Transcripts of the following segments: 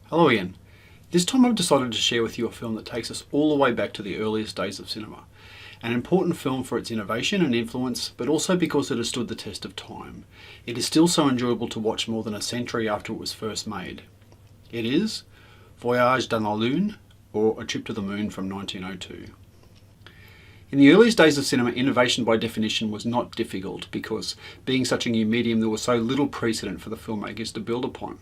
Hello again. This time I've decided to share with you a film that takes us all the way back to the earliest days of cinema. An important film for its innovation and influence, but also because it has stood the test of time. It is still so enjoyable to watch more than a century after it was first made. It is Voyage dans la Lune, or A Trip to the Moon from 1902. In the earliest days of cinema, innovation by definition was not difficult because, being such a new medium, there was so little precedent for the filmmakers to build upon.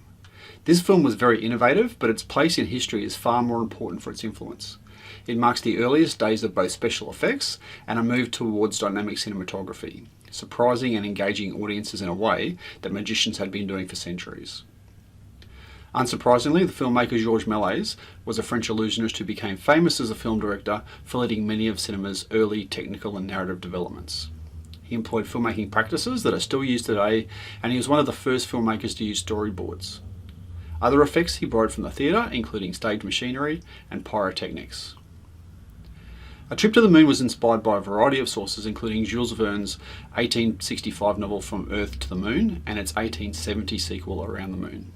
This film was very innovative, but its place in history is far more important for its influence. It marks the earliest days of both special effects and a move towards dynamic cinematography, surprising and engaging audiences in a way that magicians had been doing for centuries. Unsurprisingly, the filmmaker Georges Méliès was a French illusionist who became famous as a film director for leading many of cinema's early technical and narrative developments. He employed filmmaking practices that are still used today, and he was one of the first filmmakers to use storyboards. Other effects he borrowed from the theatre, including stage machinery and pyrotechnics. A Trip to the Moon was inspired by a variety of sources, including Jules Verne's 1865 novel From Earth to the Moon and its 1870 sequel Around the Moon.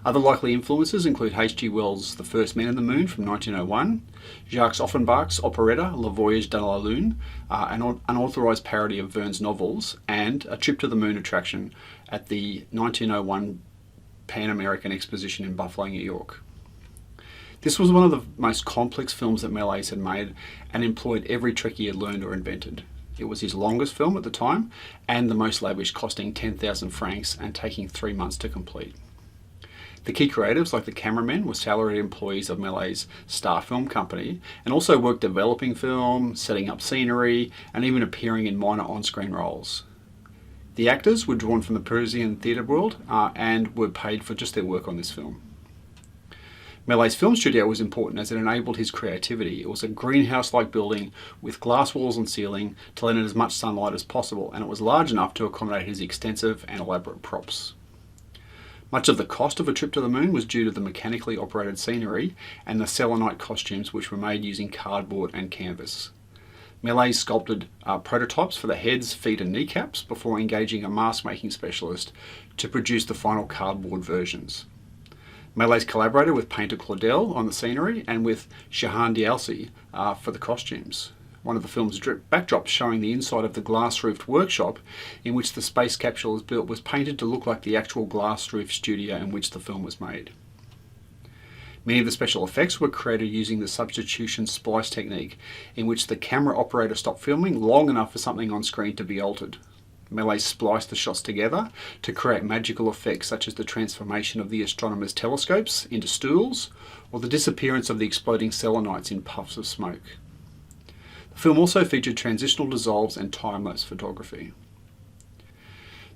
Other likely influences include H.G. Wells' The First Man in the Moon from 1901, Jacques Offenbach's operetta Le Voyage dans la Lune, an unauthorised parody of Verne's novels, and a trip to the moon attraction at the 1901 Pan American Exposition in Buffalo, New York. This was one of the most complex films that Méliès had made and employed every trick he had learned or invented. It was his longest film at the time and the most lavish, costing 10,000 francs and taking 3 months to complete. The key creatives, like the cameramen, were salaried employees of Méliès' Star Film Company and also worked developing film, setting up scenery, and even appearing in minor on-screen roles. The actors were drawn from the Parisian theatre world and were paid for just their work on this film. Méliès' film studio was important as it enabled his creativity. It was a greenhouse-like building with glass walls and ceiling to let in as much sunlight as possible, and it was large enough to accommodate his extensive and elaborate props. Much of the cost of A Trip to the Moon was due to the mechanically operated scenery and the selenite costumes, which were made using cardboard and canvas. Méliès sculpted prototypes for the heads, feet and kneecaps before engaging a mask-making specialist to produce the final cardboard versions. Méliès collaborated with painter Claudel on the scenery and with Jehan d'Alcy for the costumes. One of the film's backdrops showing the inside of the glass-roofed workshop in which the space capsule was built was painted to look like the actual glass-roofed studio in which the film was made. Many of the special effects were created using the substitution splice technique, in which the camera operator stopped filming long enough for something on screen to be altered. Méliès spliced the shots together to create magical effects such as the transformation of the astronomers' telescopes into stools, or the disappearance of the exploding selenites in puffs of smoke. The film also featured transitional dissolves and time-lapse photography.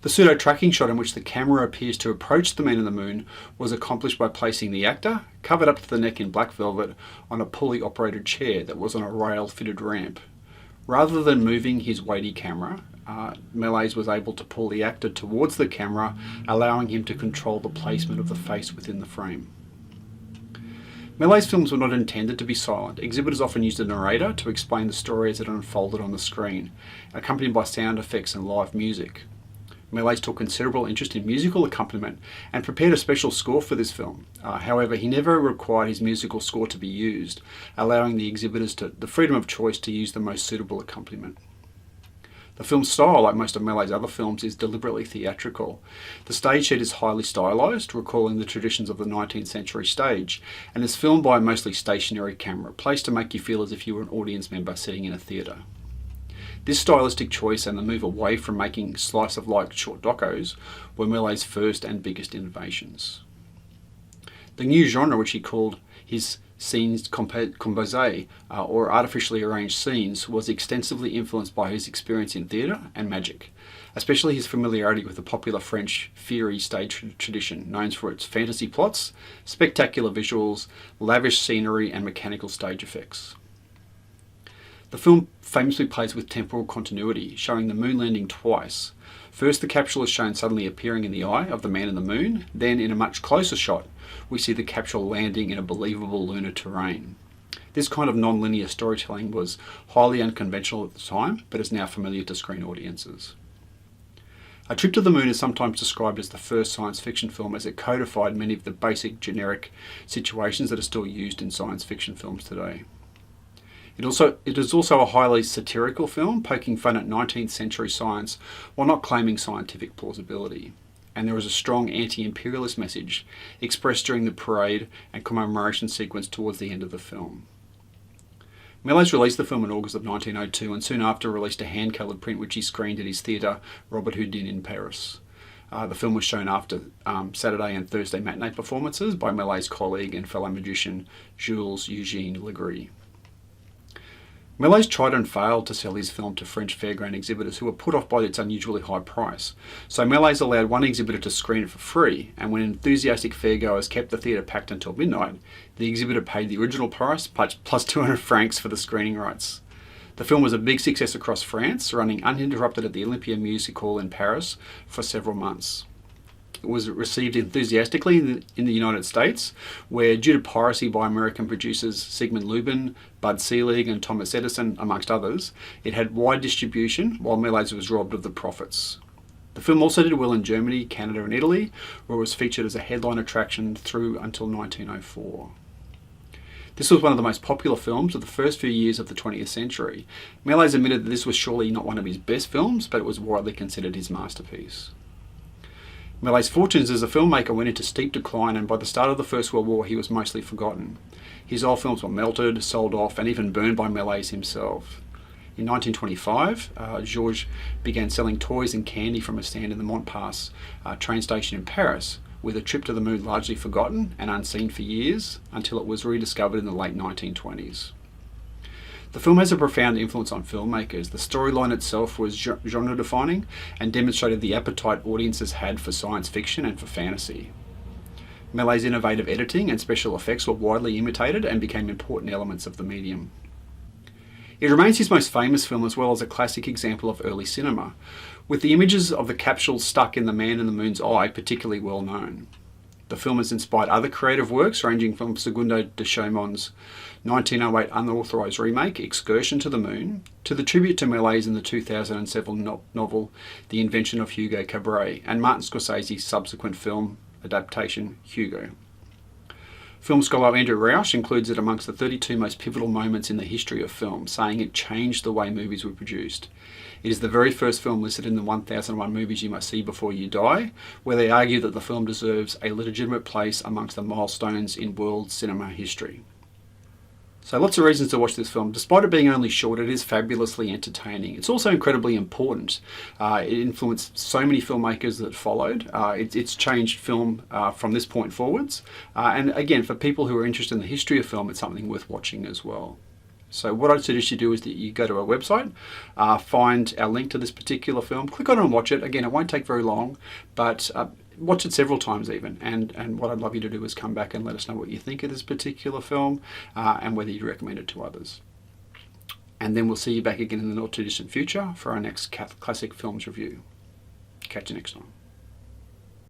The pseudo-tracking shot in which the camera appears to approach the man in the moon was accomplished by placing the actor, covered up to the neck in black velvet, on a pulley-operated chair that was on a rail-fitted ramp. Rather than moving his weighty camera, Méliès was able to pull the actor towards the camera, allowing him to control the placement of the face within the frame. Méliès' films were not intended to be silent. Exhibitors often used a narrator to explain the story as it unfolded on the screen, accompanied by sound effects and live music. Méliès took considerable interest in musical accompaniment and prepared a special score for this film. However, he never required his musical score to be used, allowing the exhibitors the freedom of choice to use the most suitable accompaniment. The film's style, like most of Méliès' other films, is deliberately theatrical. The stage set is highly stylised, recalling the traditions of the 19th century stage, and is filmed by a mostly stationary camera, placed to make you feel as if you were an audience member sitting in a theatre. This stylistic choice and the move away from making slice-of-life short docos were Méliès' first and biggest innovations. The new genre, which he called his scenes composées, or artificially arranged scenes, was extensively influenced by his experience in theatre and magic, especially his familiarity with the popular French Féerie stage tradition, known for its fantasy plots, spectacular visuals, lavish scenery and mechanical stage effects. The film famously plays with temporal continuity, showing the moon landing twice. First, the capsule is shown suddenly appearing in the eye of the man in the moon. Then, in a much closer shot, we see the capsule landing in a believable lunar terrain. This kind of non-linear storytelling was highly unconventional at the time, but is now familiar to screen audiences. A Trip to the Moon is sometimes described as the first science fiction film, as it codified many of the basic generic situations that are still used in science fiction films today. It is also a highly satirical film, poking fun at 19th century science while not claiming scientific plausibility. And there is a strong anti-imperialist message expressed during the parade and commemoration sequence towards the end of the film. Méliès released the film in August of 1902 and soon after released a hand-coloured print which he screened at his theatre Robert Houdin in Paris. The film was shown after Saturday and Thursday matinee performances by Méliès' colleague and fellow magician Jules Eugène Legris. Méliès tried and failed to sell his film to French fairground exhibitors who were put off by its unusually high price. So Méliès allowed one exhibitor to screen it for free, and when enthusiastic fairgoers kept the theatre packed until midnight, the exhibitor paid the original price plus 200 francs for the screening rights. The film was a big success across France, running uninterrupted at the Olympia Music Hall in Paris for several months. It was received enthusiastically in the United States, where due to piracy by American producers Sigmund Lubin, Bud Selig and Thomas Edison, amongst others, it had wide distribution while Méliès was robbed of the profits. The film also did well in Germany, Canada and Italy, where it was featured as a headline attraction through until 1904. This was one of the most popular films of the first few years of the 20th century. Méliès admitted that this was surely not one of his best films, but it was widely considered his masterpiece. Méliès' fortunes as a filmmaker went into steep decline, and by the start of the First World War he was mostly forgotten. His old films were melted, sold off and even burned by Méliès himself. In 1925, Georges began selling toys and candy from a stand in the Montparnasse train station in Paris, with A Trip to the Moon largely forgotten and unseen for years until it was rediscovered in the late 1920s. The film has a profound influence on filmmakers. The storyline itself was genre-defining and demonstrated the appetite audiences had for science fiction and for fantasy. Méliès' innovative editing and special effects were widely imitated and became important elements of the medium. It remains his most famous film as well as a classic example of early cinema, with the images of the capsule stuck in the man in the moon's eye particularly well known. The film has inspired other creative works ranging from Segundo de Chaumont's 1908 unauthorised remake, Excursion to the Moon, to the tribute to Méliès in the 2007 novel The Invention of Hugo Cabret, and Martin Scorsese's subsequent film adaptation, Hugo. Film scholar Andrew Rausch includes it amongst the 32 most pivotal moments in the history of film, saying it changed the way movies were produced. It is the very first film listed in the 1001 movies you must see before you die, where they argue that the film deserves a legitimate place amongst the milestones in world cinema history. So lots of reasons to watch this film. Despite it being only short, it is fabulously entertaining. It's also incredibly important. It influenced so many filmmakers that followed. It's changed film from this point forwards. And again, for people who are interested in the history of film, it's something worth watching as well. So what I'd suggest you do is that you go to our website, find our link to this particular film, click on it and watch it. Again, it won't take very long, but watch it several times even. And what I'd love you to do is come back and let us know what you think of this particular film and whether you'd recommend it to others. And then we'll see you back again in the not too distant future for our next classic films review. Catch you next time.